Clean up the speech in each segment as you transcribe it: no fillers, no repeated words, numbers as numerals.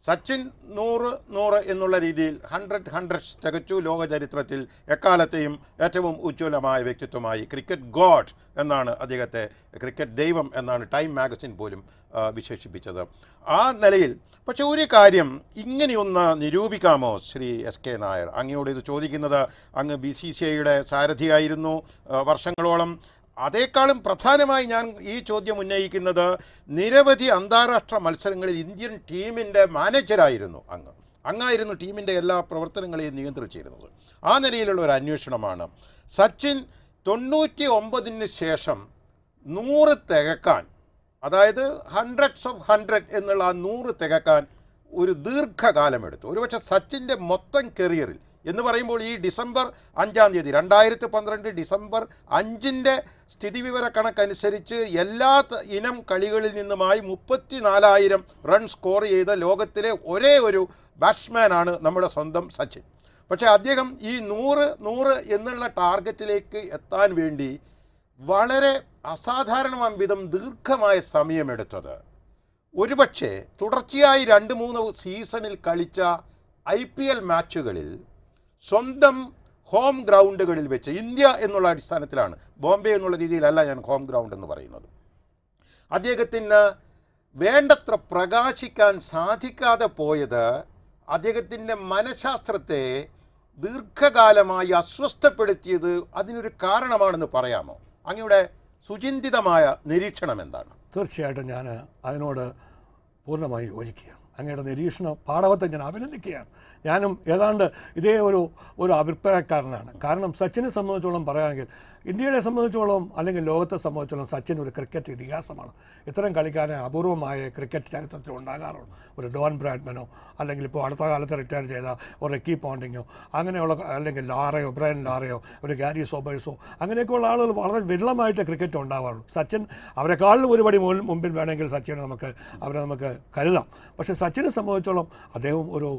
സച്ചിൻ 100 എന്നുള്ള രീതിയിൽ 100 തികച്ചു. ലോക ചരിത്രത്തിൽ എക്കാലത്തെയും ഏറ്റവും ഉജ്ജ്വലമായ വ്യക്തിത്വമായി ക്രിക്കറ്റ് ഗോഡ് എന്നാണ് അദ്ദേഹത്തെ, ക്രിക്കറ്റ് ദൈവം എന്നാണ് ടൈം മാഗസിൻ പോലും വിശേഷിപ്പിച്ചത്. ആ നിലയിൽ പക്ഷെ ഒരു കാര്യം ഇങ്ങനെയൊന്ന് നിരൂപിക്കാമോ ശ്രീ എസ് കെ നായർ? അങ്ങയോട് ഇത് ചോദിക്കുന്നത്, അങ്ങ് BCCIയുടെ സാരഥിയായിരുന്നു വർഷങ്ങളോളം. അതേക്കാളും പ്രധാനമായി ഞാൻ ഈ ചോദ്യം ഉന്നയിക്കുന്നത്, നിരവധി അന്താരാഷ്ട്ര മത്സരങ്ങളിൽ ഇന്ത്യൻ ടീമിൻ്റെ മാനേജരായിരുന്നു അങ്ങായിരുന്നു ടീമിൻ്റെ എല്ലാ പ്രവർത്തനങ്ങളെയും നിയന്ത്രിച്ചിരുന്നത്. ആ നിലയിലുള്ള ഒരു അന്വേഷണമാണ്. സച്ചിൻ 99 ശേഷം 100 തികക്കാൻ, അതായത് 100 എന്നുള്ള ആ 100 തികക്കാൻ ഒരു ദീർഘകാലമെടുത്തു. ഒരുപക്ഷെ സച്ചിൻ്റെ മൊത്തം കരിയറിൽ എന്ന് പറയുമ്പോൾ ഈ ഡിസംബർ 5-ാം തീയതി 2012 ഡിസംബർ 5 സ്ഥിതിവിവര കണക്കനുസരിച്ച് എല്ലാ ഇനം കളികളിൽ നിന്നുമായി 34,000 റൺ സ്കോർ ചെയ്ത ലോകത്തിലെ ഒരേ ഒരു ബാറ്റ്സ്മാനാണ് നമ്മുടെ സ്വന്തം സച്ചിൻ. പക്ഷേ അദ്ദേഹം ഈ 100 എന്നുള്ള ടാർഗറ്റിലേക്ക് എത്താൻ വേണ്ടി വളരെ അസാധാരണമായ വിധം ദീർഘമായ സമയമെടുത്തത് ഒരുപക്ഷെ തുടർച്ചയായി 2-3 സീസണിൽ കളിച്ച IPL മാച്ചുകളിൽ സ്വന്തം ഹോം ഗ്രൗണ്ടുകളിൽ വെച്ച്, ഇന്ത്യ എന്നുള്ള അടിസ്ഥാനത്തിലാണ്, ബോംബെ എന്നുള്ള രീതിയിലല്ല ഞാൻ ഹോം ഗ്രൗണ്ട് എന്ന് പറയുന്നത്, അദ്ദേഹത്തിന് വേണ്ടത്ര പ്രകാശിക്കാൻ സാധിക്കാതെ പോയത് അദ്ദേഹത്തിൻ്റെ മനഃശാസ്ത്രത്തെ ദീർഘകാലമായി അസ്വസ്ഥപ്പെടുത്തിയത് അതിനൊരു കാരണമാണെന്ന് പറയാമോ? അങ്ങയുടെ സുചിന്തിതമായ നിരീക്ഷണം എന്താണ്? തീർച്ചയായിട്ടും ഞാൻ അതിനോട് പൂർണ്ണമായി യോജിക്കുകയാണ്. അങ്ങയുടെ നിരീക്ഷണ പാടവത്തെ ഞാൻ അഭിനന്ദിക്കുകയാണ്. ഞാനും ഏതാണ്ട് ഇതേ ഒരു അഭിപ്രായക്കാരനാണ്. കാരണം സച്ചിനെ സംബന്ധിച്ചോളം പറയുകയാണെങ്കിൽ, ഇന്ത്യയെ സംബന്ധിച്ചോളം അല്ലെങ്കിൽ ലോകത്തെ സംബന്ധിച്ചോളം സച്ചിൻ ഒരു ക്രിക്കറ്റ് ഇതിഹാസമാണ്. ഇത്തരം കളിക്കാരൻ അപൂർവമായ ക്രിക്കറ്റ് ചരിത്രത്തിൽ ഉണ്ടാകാറുള്ളൂ. ഒരു ഡോൺ ബ്രാഡ്മനോ അല്ലെങ്കിൽ ഇപ്പോൾ അടുത്ത കാലത്ത് റിട്ടയർ ചെയ്ത ഒരു റിക്കി പോണ്ടിങ്ങോ അങ്ങനെയുള്ള, അല്ലെങ്കിൽ ബ്രയൻ ലാറയോ ഒരു ഗാരി സോബേഴ്സോ അങ്ങനെയൊക്കെയുള്ള ആളുകൾ വളരെ വിരളമായിട്ട് ക്രിക്കറ്റ് ഉണ്ടാവാറുള്ളൂ. സച്ചിൻ അവരെക്കാളിലും ഒരുപടി മുമ്പിൽ വേണമെങ്കിൽ സച്ചിനെ നമുക്ക് കരുതാം. പക്ഷേ സച്ചിനെ സംബന്ധിച്ചോളം അദ്ദേഹം ഒരു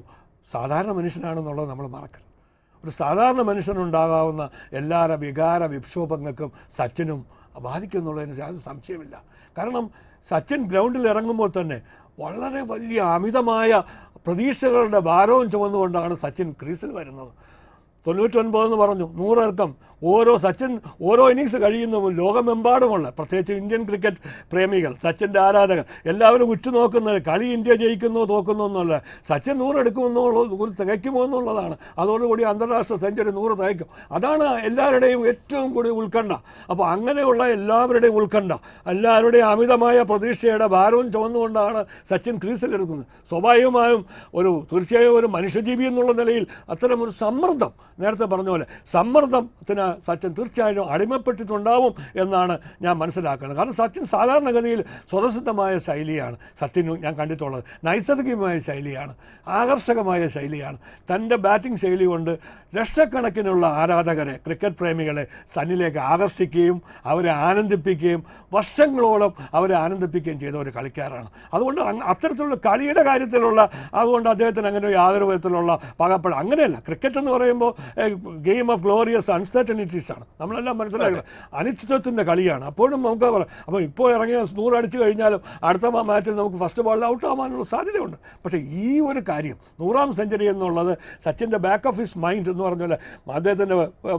സാധാരണ മനുഷ്യനാണെന്നുള്ളത് നമ്മൾ മറക്കരുത്. ഒരു സാധാരണ മനുഷ്യനുണ്ടാകാവുന്ന എല്ലാ വികാര വിക്ഷോഭങ്ങൾക്കും സച്ചിനും ബാധിക്കുന്നുള്ളതിന് യാതൊരു സംശയമില്ല. കാരണം സച്ചിൻ ഗ്രൗണ്ടിൽ ഇറങ്ങുമ്പോൾ തന്നെ വളരെ വലിയ അമിതമായ പ്രതീക്ഷകളുടെ ഭാരവും ചുമന്നുകൊണ്ടാണ് സച്ചിൻ ക്രീസിൽ വരുന്നത്. 99 എന്ന് പറഞ്ഞു, 100 ഇറക്കം. ഓരോ ഇന്നിങ്സ് കഴിയുന്നതും ലോകമെമ്പാടുമുള്ള, പ്രത്യേകിച്ച് ഇന്ത്യൻ ക്രിക്കറ്റ് പ്രേമികൾ, സച്ചിൻ്റെ ആരാധകർ എല്ലാവരും ഉറ്റുനോക്കുന്നത് കളി ഇന്ത്യ ജയിക്കുന്നോ തോക്കുന്നോ എന്നല്ല, സച്ചിൻ 100 എടുക്കുമെന്നുള്ളത്, 100 തികയ്ക്കുമോ എന്നുള്ളതാണ്. അതോടുകൂടി അന്താരാഷ്ട്ര സെഞ്ചുറി 100 തികയ്ക്കും. അതാണ് എല്ലാവരുടെയും ഏറ്റവും കൂടുതൽ ഉത്കണ്ഠ. അപ്പോൾ അങ്ങനെയുള്ള എല്ലാവരുടെയും ഉത്കണ്ഠ, എല്ലാവരുടെയും അമിതമായ പ്രതീക്ഷയുടെ ഭാരവും ചുമന്നുകൊണ്ടാണ് സച്ചിൻ ക്രീസിലെടുക്കുന്നത്. സ്വാഭാവികമായും തീർച്ചയായും ഒരു മനുഷ്യജീവി എന്നുള്ള നിലയിൽ അത്തരമൊരു സമ്മർദ്ദം, നേരത്തെ പറഞ്ഞ പോലെ സമ്മർദ്ദത്തിന് സച്ചിൻ തീർച്ചയായും അടിമപ്പെട്ടിട്ടുണ്ടാവും എന്നാണ് ഞാൻ മനസ്സിലാക്കുന്നത്. കാരണം സച്ചിൻ സാധാരണഗതിയിൽ സ്വതസിദ്ധമായ ശൈലിയാണ് സച്ചിൻ ഞാൻ കണ്ടിട്ടുള്ളത്. നൈസർഗികമായ ശൈലിയാണ്, ആകർഷകമായ ശൈലിയാണ്. തൻ്റെ ബാറ്റിംഗ് ശൈലി കൊണ്ട് ലക്ഷക്കണക്കിനുള്ള ആരാധകരെ, ക്രിക്കറ്റ് പ്രേമികളെ തന്നിലേക്ക് ആകർഷിക്കുകയും അവരെ ആനന്ദിപ്പിക്കുകയും വർഷങ്ങളോളം അവരെ ആനന്ദിപ്പിക്കുകയും ചെയ്ത ഒരു കളിക്കാരാണ്. അതുകൊണ്ട് അത്തരത്തിലുള്ള കളിയുടെ കാര്യത്തിലുള്ള, അതുകൊണ്ട് അദ്ദേഹത്തിന് അങ്ങനെ യാതൊരു വിധത്തിലുള്ള പകപ്പട അങ്ങനെയല്ല. ക്രിക്കറ്റ് എന്ന് പറയുമ്പോൾ ഗെയിം ഓഫ് ഗ്ലോറിയസ് അൺസർട്ടനിറ്റീസാണ്. നമ്മളെല്ലാം മനസ്സിലാക്കുന്നത് അനിശ്ചിതത്വത്തിൻ്റെ കളിയാണ്. അപ്പോഴും നമുക്ക് പറയാം, അപ്പോൾ ഇപ്പോൾ ഇറങ്ങിയ 100 അടിച്ചു കഴിഞ്ഞാലും അടുത്ത മാച്ചിൽ നമുക്ക് ഫസ്റ്റ് ബോളിൽ ഔട്ട് ആവാനുള്ള സാധ്യതയുണ്ട്. പക്ഷേ ഈ ഒരു കാര്യം 100ാം സെഞ്ചുറി എന്നുള്ളത് സച്ചിൻ്റെ ബാക്ക് ഓഫ് ഹിസ് മൈൻഡ് എന്ന് പറഞ്ഞാൽ അദ്ദേഹത്തിൻ്റെ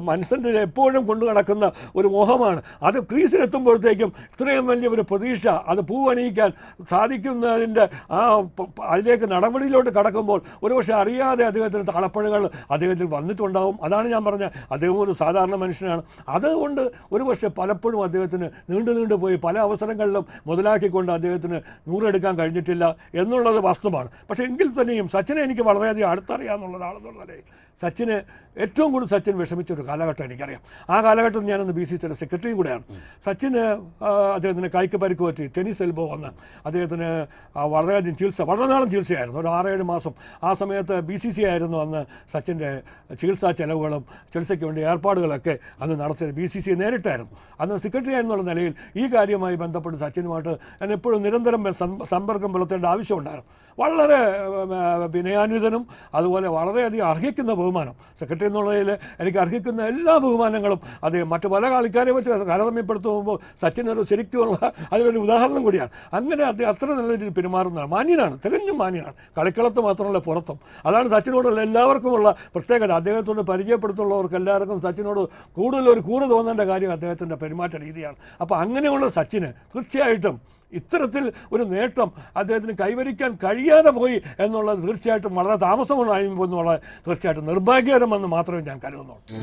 മനസ്സിൻ്റെ എപ്പോഴും കൊണ്ടു നടക്കുന്ന ഒരു മോഹമാണ്. അത് ക്രീസിലെത്തുമ്പോഴത്തേക്കും ഇത്രയും വലിയ ഒരു പ്രതീക്ഷ അത് പൂവണിയിക്കാൻ സാധിക്കുന്നതിൻ്റെ അതിലേക്ക് നടപടിയിലോട്ട് കടക്കുമ്പോൾ ഒരുപക്ഷെ അറിയാതെ അദ്ദേഹത്തിന് താളപ്പഴകൾ അദ്ദേഹത്തിൽ വന്നിട്ടുണ്ടാവും. അതാണ് ഞാൻ പറഞ്ഞത്, അദ്ദേഹം ഒരു സാധാരണ മനുഷ്യനാണ്. അതുകൊണ്ട് ഒരുപക്ഷെ പലപ്പോഴും അദ്ദേഹത്തിന് നീണ്ടു പോയി പല അവസരങ്ങളിലും മുതലാക്കിക്കൊണ്ട് അദ്ദേഹത്തിന് 100 എടുക്കാൻ കഴിഞ്ഞിട്ടില്ല എന്നുള്ളത് വാസ്തവമാണ്. പക്ഷേ എങ്കിൽ തന്നെയും സച്ചിനെ എനിക്ക് വളരെയധികം അടുത്തറിയാമെന്നുള്ള ഒരാളെന്നുള്ളത് സച്ചിനെ ഏറ്റവും കൂടുതൽ സച്ചിൻ വിഷമിച്ചൊരു കാലഘട്ടം എനിക്കറിയാം. ആ കാലഘട്ടം ഞാനന്ന് BCCയുടെ സെക്രട്ടറിയും കൂടെയാണ്. സച്ചിന് അദ്ദേഹത്തിന് കൈക്ക് പരിക്ക് പറ്റി, ടെന്നീസ് എൽബോ വന്ന് അദ്ദേഹത്തിന് വളരെയധികം വളരെ നാളും ചികിത്സയായിരുന്നു, ഒരു 6-7 മാസം. ആ സമയത്ത് BCCI ആയിരുന്നു അന്ന് സച്ചിൻ്റെ ചികിത്സാ ചെലവുകളും ചികിത്സയ്ക്ക് വേണ്ടി ഏർപ്പാടുകളൊക്കെ അന്ന് നടത്തിയത്. BCCI നേരിട്ടായിരുന്നു. അന്ന് സെക്രട്ടറി എന്നുള്ള നിലയിൽ ഈ കാര്യവുമായി ബന്ധപ്പെട്ട് സച്ചിനുമായിട്ട് ഞാൻ എപ്പോഴും നിരന്തരം സമ്പർക്കം പുലർത്തേണ്ട ആവശ്യമുണ്ടായിരുന്നു. വളരെ വിനയാന്വിതനും അതുപോലെ വളരെയധികം അർഹിക്കുന്ന ബഹുമാനം. സെക്രട്ടറി എന്നുള്ളതിൽ എനിക്ക് അർഹിക്കുന്ന എല്ലാ ബഹുമാനങ്ങളും അദ്ദേഹം മറ്റു പല കളിക്കാരെ വെച്ച് താരതമ്യപ്പെടുത്തുമ്പോൾ സച്ചിൻ ഒരു ശരിക്കുമുള്ള അതിലൊരു ഉദാഹരണം കൂടിയാണ്. അങ്ങനെ അദ്ദേഹം അത്ര നല്ല രീതിയിൽ പെരുമാറുന്നതാണ്. മാന്യനാണ്, തികഞ്ഞും മാന്യനാണ്, കളിക്കളത്ത് മാത്രമല്ല പുറത്തും. അതാണ് സച്ചിനോടുള്ള എല്ലാവർക്കുമുള്ള പ്രത്യേകത. അദ്ദേഹത്തോട് പരിചയപ്പെടുത്തുള്ളവർക്ക് എല്ലാവർക്കും സച്ചിനോട് കൂടുതലൊരു കൂറ് തോന്നേണ്ട കാര്യം അദ്ദേഹത്തിൻ്റെ പെരുമാറ്റ രീതിയാണ്. അപ്പോൾ അങ്ങനെയുള്ള സച്ചിന് തീർച്ചയായിട്ടും ഇത്തരത്തിൽ ഒരു നേട്ടം അദ്ദേഹത്തിന് കൈവരിക്കാൻ കഴിയാതെ പോയി എന്നുള്ളത് തീർച്ചയായിട്ടും വളരെ താമസമുണ്ടായി എന്നുള്ളത് തീർച്ചയായിട്ടും നിർഭാഗ്യകരമെന്ന് മാത്രമേ ഞാൻ കരുതുന്നുള്ളൂ.